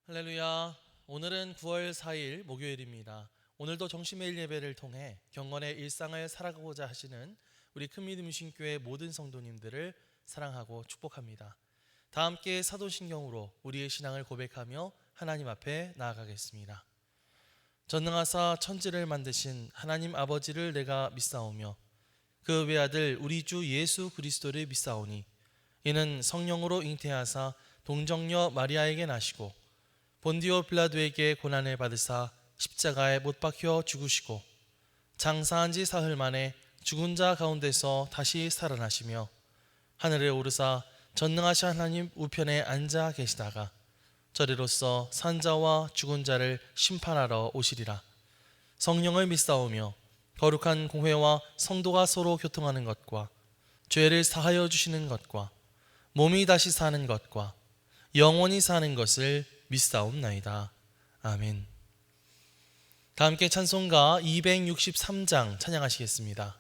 할렐루야. 오늘은 9월 4일 목요일입니다. 오늘도 정시매일 예배를 통해 경건의 일상을 살아가고자 하시는 우리 큰믿음신교회 모든 성도님들을 사랑하고 축복합니다. 다 함께 사도신경으로 우리의 신앙을 고백하며 하나님 앞에 나아가겠습니다. 전능하사 천지를 만드신 하나님 아버지를 내가 믿사오며 그 외아들 우리 주 예수 그리스도를 믿사오니 이는 성령으로 잉태하사 동정녀 마리아에게 나시고 본디오 빌라도에게 고난을 받으사 십자가에 못 박혀 죽으시고 장사한 지 사흘 만에 죽은 자 가운데서 다시 살아나시며 하늘에 오르사 전능하신 하나님 우편에 앉아 계시다가 저리로서 산자와 죽은 자를 심판하러 오시리라. 성령을 믿사오며 거룩한 공회와 성도가 서로 교통하는 것과 죄를 사하여 주시는 것과 몸이 다시 사는 것과 영원히 사는 것을 믿사옵나이다. 아멘. 다 함께 찬송가 263장 찬양하시겠습니다.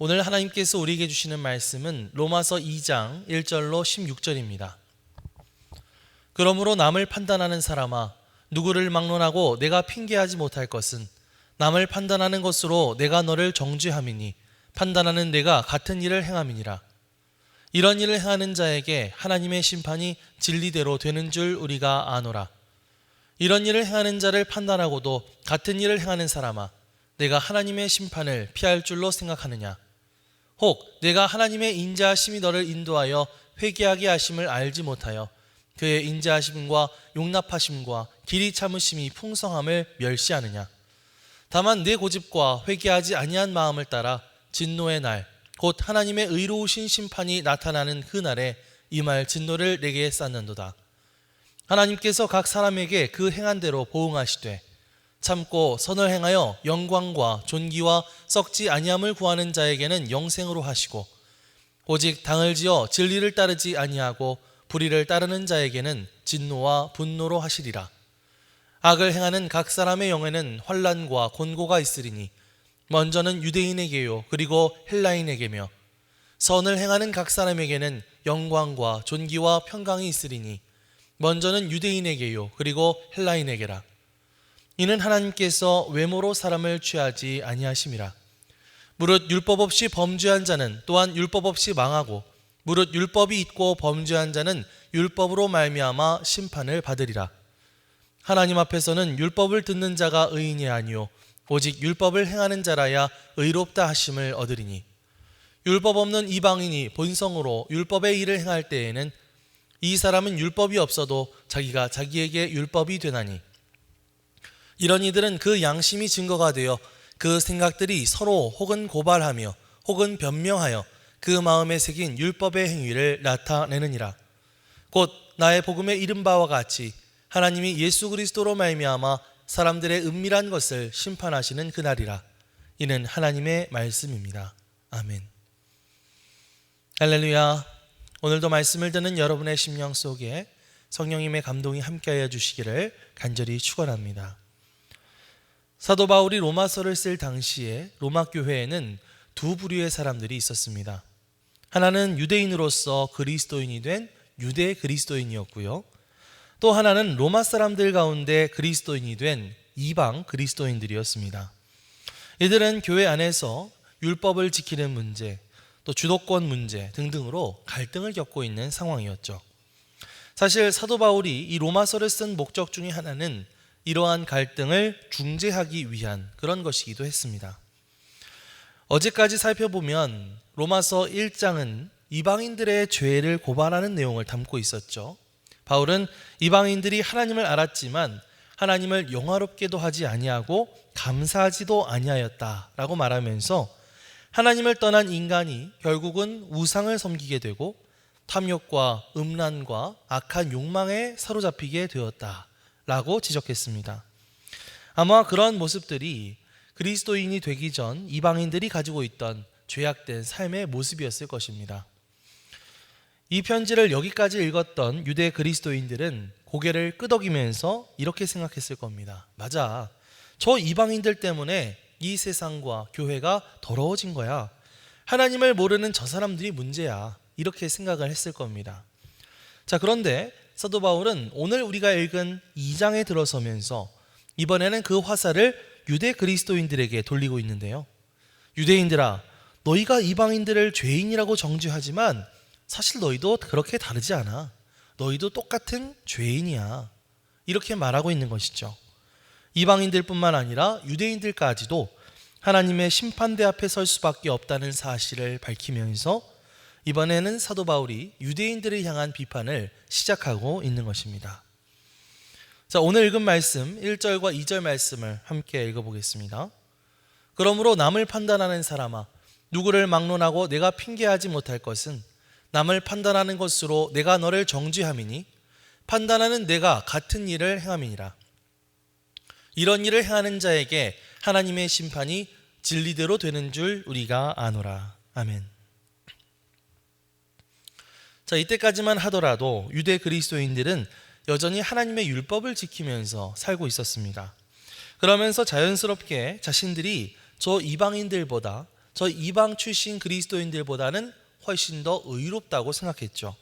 오늘 하나님께서 우리에게 주시는 말씀은 로마서 2장 1절로 16절입니다. 그러므로 남을 판단하는 사람아, 누구를 막론하고 내가 핑계하지 못할 것은 남을 판단하는 것으로 내가 너를 정죄함이니 판단하는 내가 같은 일을 행함이니라. 이런 일을 행하는 자에게 하나님의 심판이 진리대로 되는 줄 우리가 아노라. 이런 일을 행하는 자를 판단하고도 같은 일을 행하는 사람아, 내가 하나님의 심판을 피할 줄로 생각하느냐? 혹 내가 하나님의 인자하심이 너를 인도하여 회개하게 하심을 알지 못하여 그의 인자하심과 용납하심과 길이 참으심이 풍성함을 멸시하느냐? 다만 내 고집과 회개하지 아니한 마음을 따라 진노의 날, 곧 하나님의 의로우신 심판이 나타나는 그 날에 임할 진노를 내게 쌓는도다. 하나님께서 각 사람에게 그 행한 대로 보응하시되 참고 선을 행하여 영광과 존귀와 썩지 아니함을 구하는 자에게는 영생으로 하시고, 오직 당을 지어 진리를 따르지 아니하고 불의를 따르는 자에게는 진노와 분노로 하시리라. 악을 행하는 각 사람의 영에는 환난과 곤고가 있으리니 먼저는 유대인에게요 그리고 헬라인에게며, 선을 행하는 각 사람에게는 영광과 존귀와 평강이 있으리니 먼저는 유대인에게요 그리고 헬라인에게라. 이는 하나님께서 외모로 사람을 취하지 아니하심이라. 무릇 율법 없이 범죄한 자는 또한 율법 없이 망하고, 무릇 율법이 있고 범죄한 자는 율법으로 말미암아 심판을 받으리라. 하나님 앞에서는 율법을 듣는 자가 의인이 아니요 오직 율법을 행하는 자라야 의롭다 하심을 얻으리니, 율법 없는 이방인이 본성으로 율법의 일을 행할 때에는 이 사람은 율법이 없어도 자기가 자기에게 율법이 되나니, 이런 이들은 그 양심이 증거가 되어 그 생각들이 서로 혹은 고발하며 혹은 변명하여 그 마음에 새긴 율법의 행위를 나타내느니라. 곧 나의 복음에 이른 바와 같이 하나님이 예수 그리스도로 말미암아 사람들의 은밀한 것을 심판하시는 그날이라. 이는 하나님의 말씀입니다. 아멘. 할렐루야. 오늘도 말씀을 듣는 여러분의 심령 속에 성령님의 감동이 함께하여 주시기를 간절히 축원합니다. 사도 바울이 로마서를 쓸 당시에 로마 교회에는 두 부류의 사람들이 있었습니다. 하나는 유대인으로서 그리스도인이 된 유대 그리스도인이었고요, 또 하나는 로마 사람들 가운데 그리스도인이 된 이방 그리스도인들이었습니다. 이들은 교회 안에서 율법을 지키는 문제, 또 주도권 문제 등등으로 갈등을 겪고 있는 상황이었죠. 사실 사도 바울이 이 로마서를 쓴 목적 중에 하나는 이러한 갈등을 중재하기 위한 그런 것이기도 했습니다. 어제까지 살펴보면 로마서 1장은 이방인들의 죄를 고발하는 내용을 담고 있었죠. 바울은 이방인들이 하나님을 알았지만 하나님을 영화롭게도 하지 아니하고 감사하지도 아니하였다라고 말하면서 하나님을 떠난 인간이 결국은 우상을 섬기게 되고 탐욕과 음란과 악한 욕망에 사로잡히게 되었다라고 지적했습니다. 아마 그런 모습들이 그리스도인이 되기 전 이방인들이 가지고 있던 죄악된 삶의 모습이었을 것입니다. 이 편지를 여기까지 읽었던 유대 그리스도인들은 고개를 끄덕이면서 이렇게 생각했을 겁니다. 맞아, 저 이방인들 때문에 이 세상과 교회가 더러워진 거야. 하나님을 모르는 저 사람들이 문제야. 이렇게 생각을 했을 겁니다. 자, 그런데 사도 바울은 오늘 우리가 읽은 2장에 들어서면서 이번에는 그 화살을 유대 그리스도인들에게 돌리고 있는데요. 유대인들아, 너희가 이방인들을 죄인이라고 정죄하지만 사실 너희도 그렇게 다르지 않아. 너희도 똑같은 죄인이야. 이렇게 말하고 있는 것이죠. 이방인들뿐만 아니라 유대인들까지도 하나님의 심판대 앞에 설 수밖에 없다는 사실을 밝히면서 이번에는 사도 바울이 유대인들을 향한 비판을 시작하고 있는 것입니다. 자, 오늘 읽은 말씀 1절과 2절 말씀을 함께 읽어보겠습니다. 그러므로 남을 판단하는 사람아, 누구를 막론하고 내가 핑계하지 못할 것은 남을 판단하는 것으로 내가 너를 정죄함이니 판단하는 내가 같은 일을 행함이니라. 이런 일을 행하는 자에게 하나님의 심판이 진리대로 되는 줄 우리가 아노라. 아멘. 자, 이때까지만 하더라도 유대 그리스도인들은 여전히 하나님의 율법을 지키면서 살고 있었습니다. 그러면서 자연스럽게 자신들이 저 이방인들보다, 저 이방 출신 그리스도인들보다는 훨씬 더 의롭다고 생각했죠.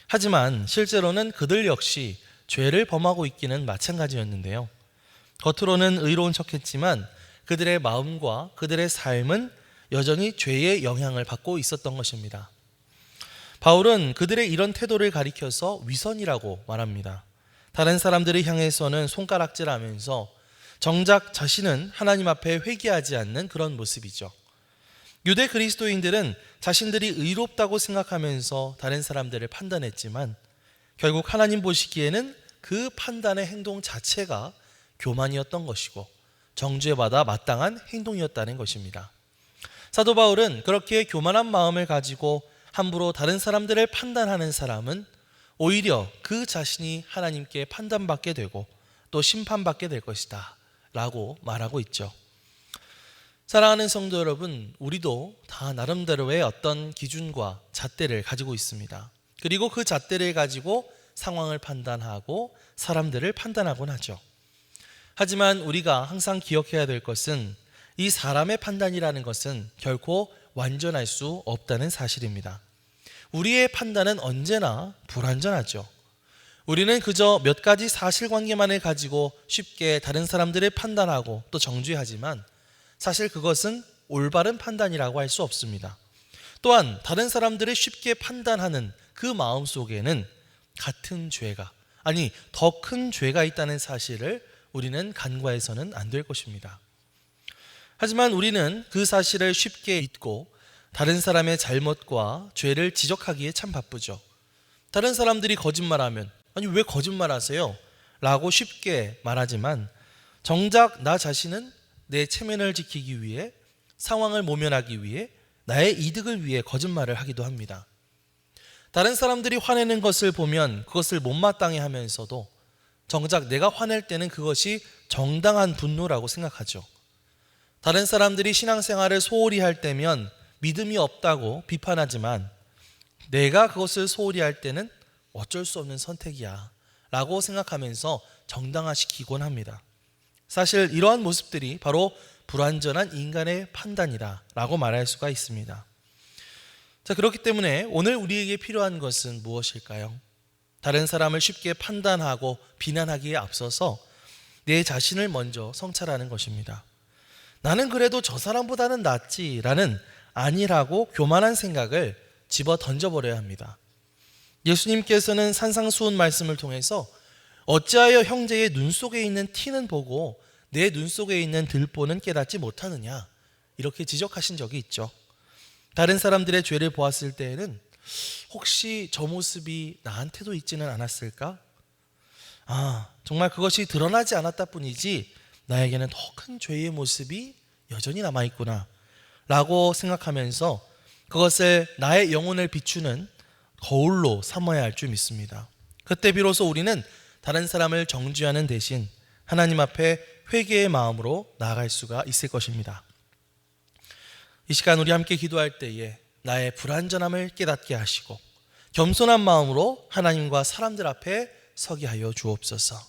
하지만 실제로는 그들 역시 죄를 범하고 있기는 마찬가지였는데요. 겉으로는 의로운 척했지만 그들의 마음과 그들의 삶은 여전히 죄의 영향을 받고 있었던 것입니다. 바울은 그들의 이런 태도를 가리켜서 위선이라고 말합니다. 다른 사람들을 향해서는 손가락질하면서 정작 자신은 하나님 앞에 회개하지 않는 그런 모습이죠. 유대 그리스도인들은 자신들이 의롭다고 생각하면서 다른 사람들을 판단했지만 결국 하나님 보시기에는 그 판단의 행동 자체가 교만이었던 것이고 정죄받아 마땅한 행동이었다는 것입니다. 사도 바울은 그렇게 교만한 마음을 가지고 함부로 다른 사람들을 판단하는 사람은 오히려 그 자신이 하나님께 판단받게 되고 또 심판받게 될 것이다 라고 말하고 있죠. 사랑하는 성도 여러분, 우리도 다 나름대로의 어떤 기준과 잣대를 가지고 있습니다. 그리고 그 잣대를 가지고 상황을 판단하고 사람들을 판단하곤 하죠. 하지만 우리가 항상 기억해야 될 것은 이 사람의 판단이라는 것은 결코 완전할 수 없다는 사실입니다. 우리의 판단은 언제나 불완전하죠. 우리는 그저 몇 가지 사실관계만을 가지고 쉽게 다른 사람들을 판단하고 또 정죄하지만 사실 그것은 올바른 판단이라고 할 수 없습니다. 또한 다른 사람들을 쉽게 판단하는 그 마음 속에는 같은 죄가, 아니 더 큰 죄가 있다는 사실을 우리는 간과해서는 안 될 것입니다. 하지만 우리는 그 사실을 쉽게 잊고 다른 사람의 잘못과 죄를 지적하기에 참 바쁘죠. 다른 사람들이 거짓말하면 아니 왜 거짓말하세요? 라고 쉽게 말하지만 정작 나 자신은 내 체면을 지키기 위해, 상황을 모면하기 위해, 나의 이득을 위해 거짓말을 하기도 합니다. 다른 사람들이 화내는 것을 보면 그것을 못마땅해 하면서도 정작 내가 화낼 때는 그것이 정당한 분노라고 생각하죠. 다른 사람들이 신앙생활을 소홀히 할 때면 믿음이 없다고 비판하지만 내가 그것을 소홀히 할 때는 어쩔 수 없는 선택이야 라고 생각하면서 정당화시키곤 합니다. 사실 이러한 모습들이 바로 불완전한 인간의 판단이다 라고 말할 수가 있습니다. 자, 그렇기 때문에 오늘 우리에게 필요한 것은 무엇일까요? 다른 사람을 쉽게 판단하고 비난하기에 앞서서 내 자신을 먼저 성찰하는 것입니다. 나는 그래도 저 사람보다는 낫지라는 아니라고 교만한 생각을 집어 던져버려야 합니다. 예수님께서는 산상수훈 말씀을 통해서 어찌하여 형제의 눈 속에 있는 티는 보고 내 눈 속에 있는 들보는 깨닫지 못하느냐, 이렇게 지적하신 적이 있죠. 다른 사람들의 죄를 보았을 때에는 혹시 저 모습이 나한테도 있지는 않았을까? 정말 그것이 드러나지 않았다 뿐이지 나에게는 더 큰 죄의 모습이 여전히 남아있구나 라고 생각하면서 그것을 나의 영혼을 비추는 거울로 삼아야 할 줄 믿습니다. 그때 비로소 우리는 다른 사람을 정죄하는 대신 하나님 앞에 회개의 마음으로 나아갈 수가 있을 것입니다. 이 시간 우리 함께 기도할 때에 나의 불완전함을 깨닫게 하시고 겸손한 마음으로 하나님과 사람들 앞에 서게 하여 주옵소서.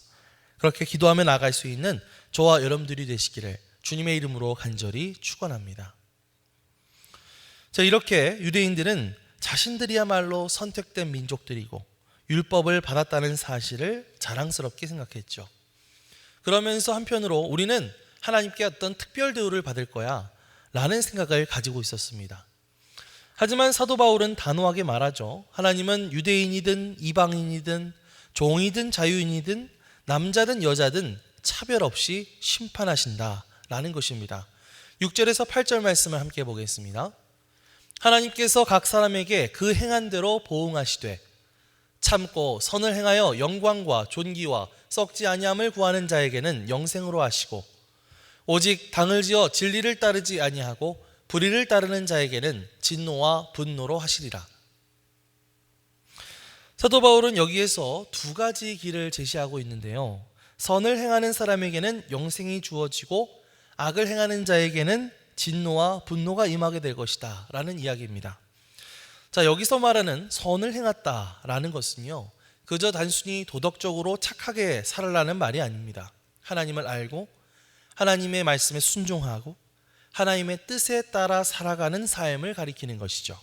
그렇게 기도하며 나아갈 수 있는 저와 여러분들이 되시기를 주님의 이름으로 간절히 축원합니다. 자, 이렇게 유대인들은 자신들이야말로 선택된 민족들이고 율법을 받았다는 사실을 자랑스럽게 생각했죠. 그러면서 한편으로 우리는 하나님께 어떤 특별 대우를 받을 거야 라는 생각을 가지고 있었습니다. 하지만 사도 바울은 단호하게 말하죠. 하나님은 유대인이든 이방인이든 종이든 자유인이든 남자든 여자든 차별 없이 심판하신다 라는 것입니다. 6절에서 8절 말씀을 함께 보겠습니다. 하나님께서 각 사람에게 그 행한 대로 보응하시되 참고 선을 행하여 영광과 존귀와 썩지 아니함을 구하는 자에게는 영생으로 하시고 오직 당을 지어 진리를 따르지 아니하고 불의를 따르는 자에게는 진노와 분노로 하시리라. 사도 바울은 여기에서 두 가지 길을 제시하고 있는데요. 선을 행하는 사람에게는 영생이 주어지고 악을 행하는 자에게는 진노와 분노가 임하게 될 것이다 라는 이야기입니다. 자, 여기서 말하는 선을 행했다라는 것은요, 그저 단순히 도덕적으로 착하게 살아라는 말이 아닙니다. 하나님을 알고 하나님의 말씀에 순종하고 하나님의 뜻에 따라 살아가는 삶을 가리키는 것이죠.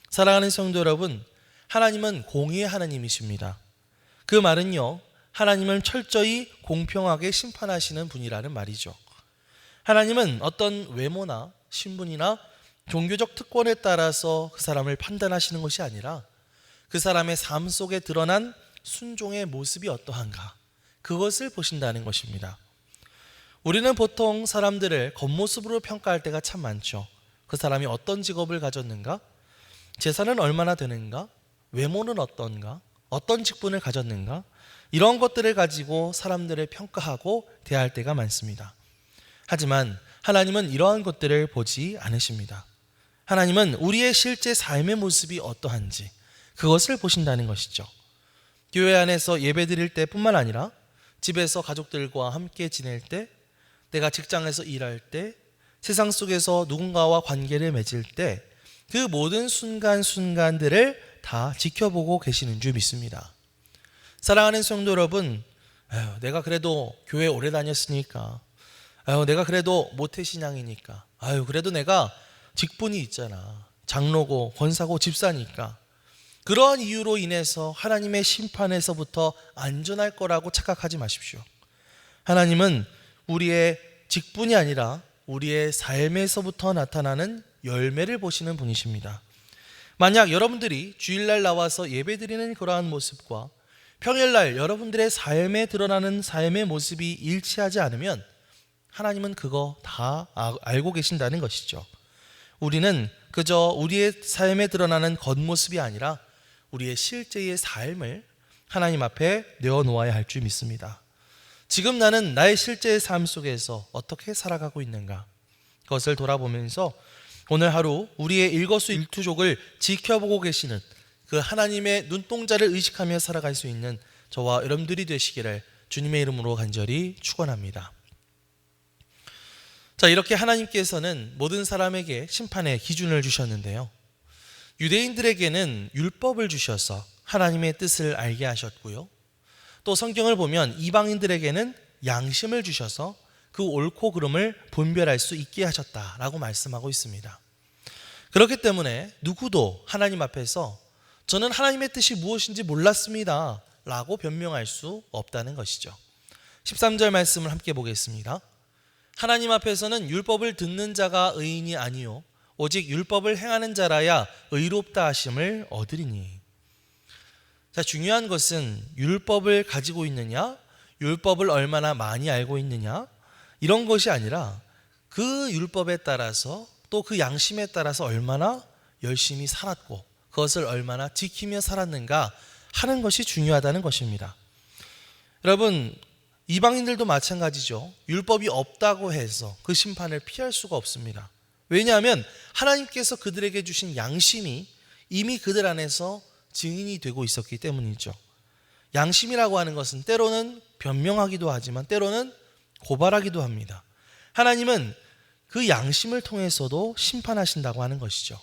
사랑하는 성도 여러분, 하나님은 공의의 하나님이십니다. 그 말은요, 하나님은 철저히 공평하게 심판하시는 분이라는 말이죠. 하나님은 어떤 외모나 신분이나 종교적 특권에 따라서 그 사람을 판단하시는 것이 아니라 그 사람의 삶 속에 드러난 순종의 모습이 어떠한가, 그것을 보신다는 것입니다. 우리는 보통 사람들을 겉모습으로 평가할 때가 참 많죠. 그 사람이 어떤 직업을 가졌는가, 재산은 얼마나 되는가, 외모는 어떤가, 어떤 직분을 가졌는가, 이런 것들을 가지고 사람들을 평가하고 대할 때가 많습니다. 하지만 하나님은 이러한 것들을 보지 않으십니다. 하나님은 우리의 실제 삶의 모습이 어떠한지 그것을 보신다는 것이죠. 교회 안에서 예배 드릴 때뿐만 아니라 집에서 가족들과 함께 지낼 때, 내가 직장에서 일할 때, 세상 속에서 누군가와 관계를 맺을 때 그 모든 순간순간들을 다 지켜보고 계시는 줄 믿습니다. 사랑하는 성도 여러분, 내가 그래도 교회 오래 다녔으니까, 내가 그래도 모태신앙이니까, 그래도 내가 직분이 있잖아, 장로고 권사고 집사니까, 그러한 이유로 인해서 하나님의 심판에서부터 안전할 거라고 착각하지 마십시오. 하나님은 우리의 직분이 아니라 우리의 삶에서부터 나타나는 열매를 보시는 분이십니다. 만약 여러분들이 주일날 나와서 예배드리는 그러한 모습과 평일날 여러분들의 삶에 드러나는 삶의 모습이 일치하지 않으면 하나님은 그거 다 알고 계신다는 것이죠. 우리는 그저 우리의 삶에 드러나는 겉모습이 아니라 우리의 실제의 삶을 하나님 앞에 내어놓아야 할 줄 믿습니다. 지금 나는 나의 실제의 삶 속에서 어떻게 살아가고 있는가, 그것을 돌아보면서 오늘 하루 우리의 일거수일투족을 지켜보고 계시는 그 하나님의 눈동자를 의식하며 살아갈 수 있는 저와 여러분들이 되시기를 주님의 이름으로 간절히 축원합니다. 자, 이렇게 하나님께서는 모든 사람에게 심판의 기준을 주셨는데요, 유대인들에게는 율법을 주셔서 하나님의 뜻을 알게 하셨고요, 또 성경을 보면 이방인들에게는 양심을 주셔서 그 옳고 그름을 분별할 수 있게 하셨다라고 말씀하고 있습니다. 그렇기 때문에 누구도 하나님 앞에서 저는 하나님의 뜻이 무엇인지 몰랐습니다 라고 변명할 수 없다는 것이죠. 13절 말씀을 함께 보겠습니다. 하나님 앞에서는 율법을 듣는 자가 의인이 아니요 오직 율법을 행하는 자라야 의롭다 하심을 얻으리니. 자, 중요한 것은 율법을 가지고 있느냐, 율법을 얼마나 많이 알고 있느냐, 이런 것이 아니라 그 율법에 따라서 또 그 양심에 따라서 얼마나 열심히 살았고 그것을 얼마나 지키며 살았는가 하는 것이 중요하다는 것입니다. 여러분, 이방인들도 마찬가지죠. 율법이 없다고 해서 그 심판을 피할 수가 없습니다. 왜냐하면 하나님께서 그들에게 주신 양심이 이미 그들 안에서 증인이 되고 있었기 때문이죠. 양심이라고 하는 것은 때로는 변명하기도 하지만 때로는 고발하기도 합니다. 하나님은 그 양심을 통해서도 심판하신다고 하는 것이죠.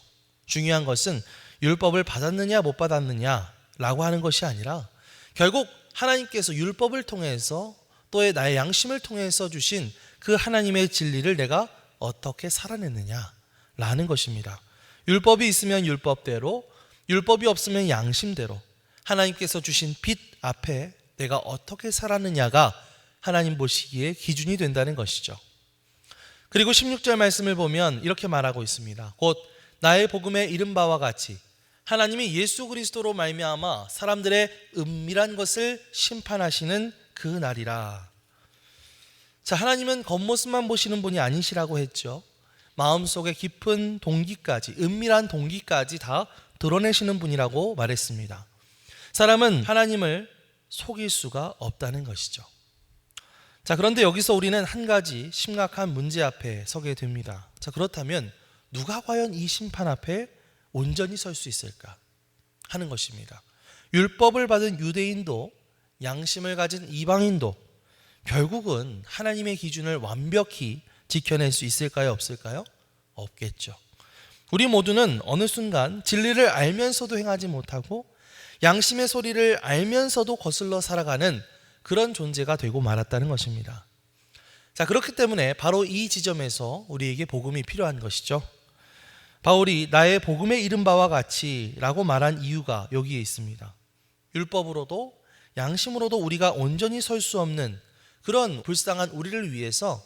중요한 것은 율법을 받았느냐 못 받았느냐라고 하는 것이 아니라 결국 하나님께서 율법을 통해서 또 나의 양심을 통해서 주신 그 하나님의 진리를 내가 어떻게 살아냈느냐라는 것입니다. 율법이 있으면 율법대로, 율법이 없으면 양심대로 하나님께서 주신 빛 앞에 내가 어떻게 살았느냐가 하나님 보시기에 기준이 된다는 것이죠. 그리고 16절 말씀을 보면 이렇게 말하고 있습니다. 곧 나의 복음에 이른 바와 같이 하나님이 예수 그리스도로 말미암아 사람들의 은밀한 것을 심판하시는 그 날이라. 자, 하나님은 겉모습만 보시는 분이 아니시라고 했죠. 마음속의 깊은 동기까지, 은밀한 동기까지 다 드러내시는 분이라고 말했습니다. 사람은 하나님을 속일 수가 없다는 것이죠. 자, 그런데 여기서 우리는 한 가지 심각한 문제 앞에 서게 됩니다. 자, 그렇다면 누가 과연 이 심판 앞에 온전히 설 수 있을까 하는 것입니다. 율법을 받은 유대인도 양심을 가진 이방인도 결국은 하나님의 기준을 완벽히 지켜낼 수 있을까요? 없을까요? 없겠죠. 우리 모두는 어느 순간 진리를 알면서도 행하지 못하고 양심의 소리를 알면서도 거슬러 살아가는 그런 존재가 되고 말았다는 것입니다. 자, 그렇기 때문에 바로 이 지점에서 우리에게 복음이 필요한 것이죠. 바울이 나의 복음에 이른 바와 같이 라고 말한 이유가 여기에 있습니다. 율법으로도 양심으로도 우리가 온전히 설 수 없는 그런 불쌍한 우리를 위해서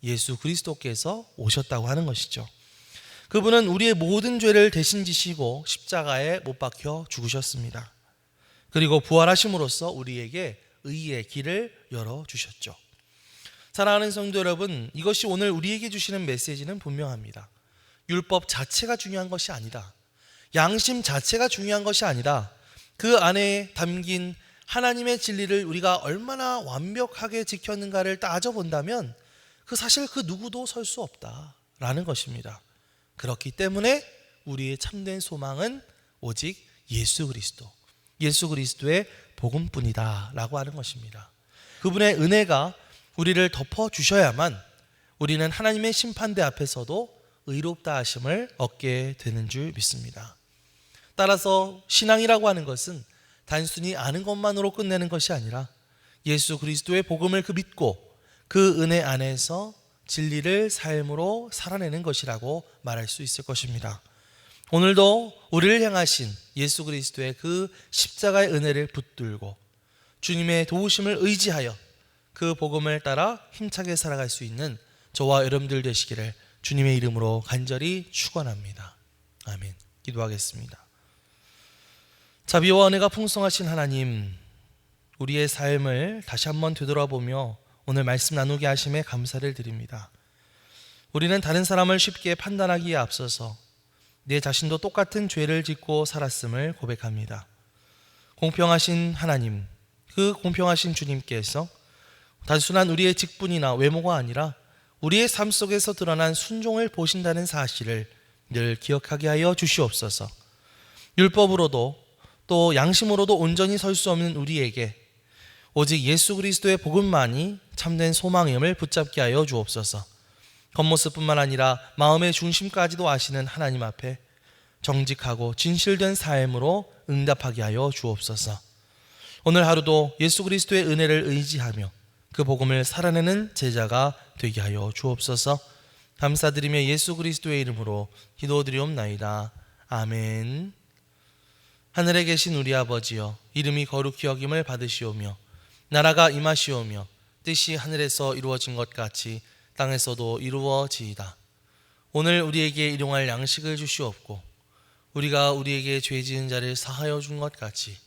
예수 그리스도께서 오셨다고 하는 것이죠. 그분은 우리의 모든 죄를 대신 지시고 십자가에 못 박혀 죽으셨습니다. 그리고 부활하심으로써 우리에게 의의 길을 열어주셨죠. 사랑하는 성도 여러분, 이것이 오늘 우리에게 주시는 메시지는 분명합니다. 율법 자체가 중요한 것이 아니다. 양심 자체가 중요한 것이 아니다. 그 안에 담긴 하나님의 진리를 우리가 얼마나 완벽하게 지켰는가를 따져본다면 사실 그 누구도 설 수 없다라는 것입니다. 그렇기 때문에 우리의 참된 소망은 오직 예수 그리스도, 예수 그리스도의 복음뿐이다 라고 하는 것입니다. 그분의 은혜가 우리를 덮어주셔야만 우리는 하나님의 심판대 앞에서도 의롭다 하심을 얻게 되는 줄 믿습니다. 따라서 신앙이라고 하는 것은 단순히 아는 것만으로 끝내는 것이 아니라 예수 그리스도의 복음을 믿고 그 은혜 안에서 진리를 삶으로 살아내는 것이라고 말할 수 있을 것입니다. 오늘도 우리를 향하신 예수 그리스도의 그 십자가의 은혜를 붙들고 주님의 도우심을 의지하여 그 복음을 따라 힘차게 살아갈 수 있는 저와 여러분들 되시기를 주님의 이름으로 간절히 축원합니다. 아멘. 기도하겠습니다. 자비와 은혜가 풍성하신 하나님, 우리의 삶을 다시 한번 되돌아보며 오늘 말씀 나누게 하심에 감사를 드립니다. 우리는 다른 사람을 쉽게 판단하기에 앞서서 내 자신도 똑같은 죄를 짓고 살았음을 고백합니다. 공평하신 하나님, 그 공평하신 주님께서 단순한 우리의 직분이나 외모가 아니라 우리의 삶 속에서 드러난 순종을 보신다는 사실을 늘 기억하게 하여 주시옵소서. 율법으로도 또 양심으로도 온전히 설 수 없는 우리에게 오직 예수 그리스도의 복음만이 참된 소망임을 붙잡게 하여 주옵소서. 겉모습뿐만 아니라 마음의 중심까지도 아시는 하나님 앞에 정직하고 진실된 삶으로 응답하게 하여 주옵소서. 오늘 하루도 예수 그리스도의 은혜를 의지하며 그 복음을 살아내는 제자가 되게 하여 주옵소서. 감사드리며 예수 그리스도의 이름으로 기도드리옵나이다. 아멘. 하늘에 계신 우리 아버지여, 이름이 거룩히 여김을 받으시오며 나라가 임하시오며 뜻이 하늘에서 이루어진 것 같이 땅에서도 이루어지이다. 오늘 우리에게 일용할 양식을 주시옵고 우리가 우리에게 죄 지은 자를 사하여 준 것 같이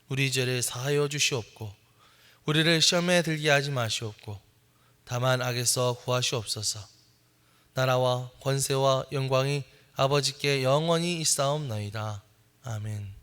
우리 죄를 사하여 주시옵고 우리를 시험에 들게 하지 마시옵고 다만 악에서 구하시옵소서. 나라와 권세와 영광이 아버지께 영원히 있사옵나이다. 아멘.